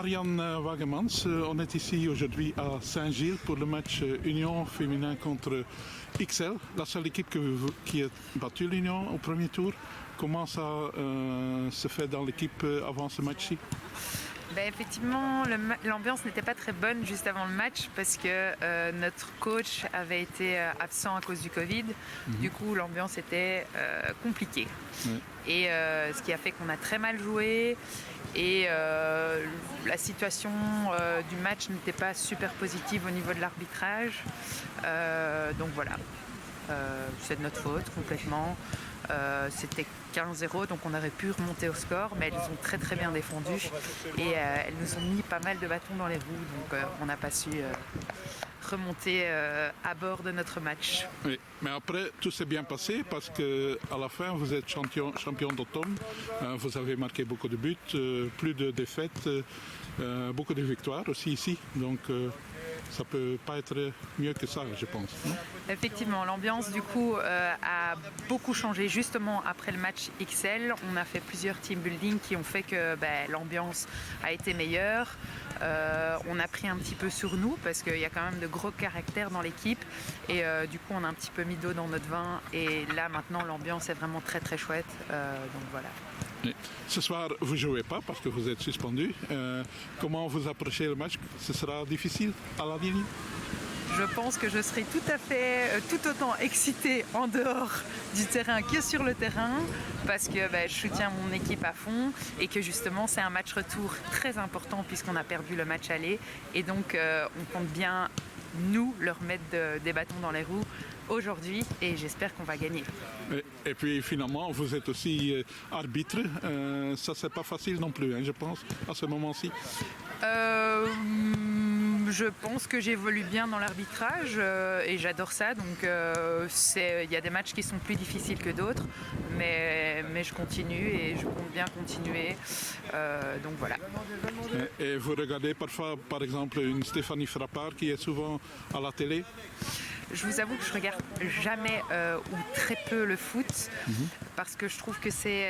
Ariane Wagemans, on est ici aujourd'hui à Saint-Gilles pour le match Union féminin contre XL, la seule équipe qui a battu l'Union au premier tour. Comment ça se fait dans l'équipe avant ce match-ci? Effectivement, l'ambiance n'était pas très bonne juste avant le match parce que notre coach avait été absent à cause du Covid. Du coup, l'ambiance était compliquée. Et ce qui a fait qu'on a très mal joué. Et la situation du match n'était pas super positive au niveau de l'arbitrage. Donc voilà, c'est de notre faute complètement. C'était 15-0, donc on aurait pu remonter au score, mais elles ont très très bien défendu et elles nous ont mis pas mal de bâtons dans les roues, donc on n'a pas su remonter à bord de notre match. Oui, mais après tout s'est bien passé parce que à la fin vous êtes champion d'automne, vous avez marqué beaucoup de buts, plus de défaites, beaucoup de victoires aussi ici, donc ça peut pas être mieux que ça, je pense. Non? Effectivement, l'ambiance du coup a beaucoup changé justement après le match XL. On a fait plusieurs team building qui ont fait que l'ambiance a été meilleure. On a pris un petit peu sur nous parce qu'il y a quand même de gros caractères dans l'équipe et du coup on a un petit peu mis d'eau dans notre vin et là maintenant l'ambiance est vraiment très très chouette. Donc voilà. Ce soir, vous ne jouez pas parce que vous êtes suspendu. Comment vous approchez le match? Ce sera difficile à la ligne? Je pense que je serai tout autant excitée en dehors du terrain que sur le terrain parce que je soutiens mon équipe à fond et que justement c'est un match retour très important puisqu'on a perdu le match aller et donc on compte bien nous leur mettre des bâtons dans les roues aujourd'hui et j'espère qu'on va gagner. Et puis finalement vous êtes aussi arbitre, ça c'est pas facile non plus, hein, je pense, à ce moment-ci. Je pense que j'évolue bien dans l'arbitrage et j'adore ça, donc il y a des matchs qui sont plus difficiles que d'autres, mais je continue et je compte bien continuer, donc voilà. Et vous regardez parfois par exemple une Stéphanie Frappart qui est souvent à la télé? Je vous avoue que je regarde jamais ou très peu le foot parce que je trouve que c'est...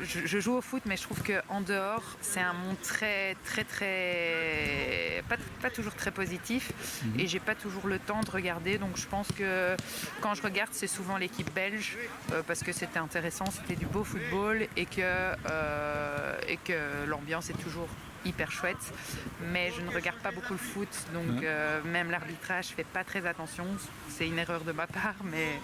je joue au foot mais je trouve qu'en dehors c'est un monde très très très... pas toujours très positif et j'ai pas toujours le temps de regarder, donc je pense que quand je regarde c'est souvent l'équipe belge parce que c'était intéressant, c'était du beau football et que l'ambiance est toujours hyper chouette, mais je ne regarde pas beaucoup le foot, donc même l'arbitrage, je fais pas très attention, c'est une erreur de ma part, mais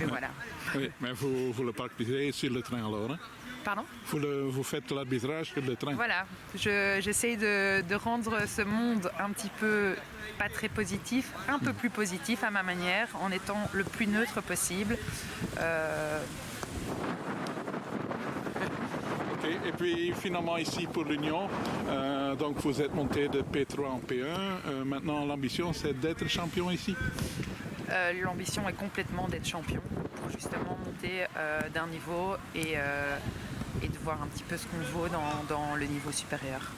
voilà. Oui, mais vous le pratiquez sur le train alors, hein? Pardon? Vous faites l'arbitrage sur le train? Voilà, j'essaye de rendre ce monde un petit peu pas très positif, un peu plus positif à ma manière, en étant le plus neutre possible. Et puis finalement ici pour l'Union, donc vous êtes monté de P3 en P1. Maintenant l'ambition c'est d'être champion ici? L'ambition est complètement d'être champion pour justement monter d'un niveau et de voir un petit peu ce qu'on vaut dans le niveau supérieur.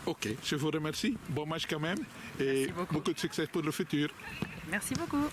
Ok, je vous remercie. Bon match quand même et beaucoup de succès pour le futur. Merci beaucoup.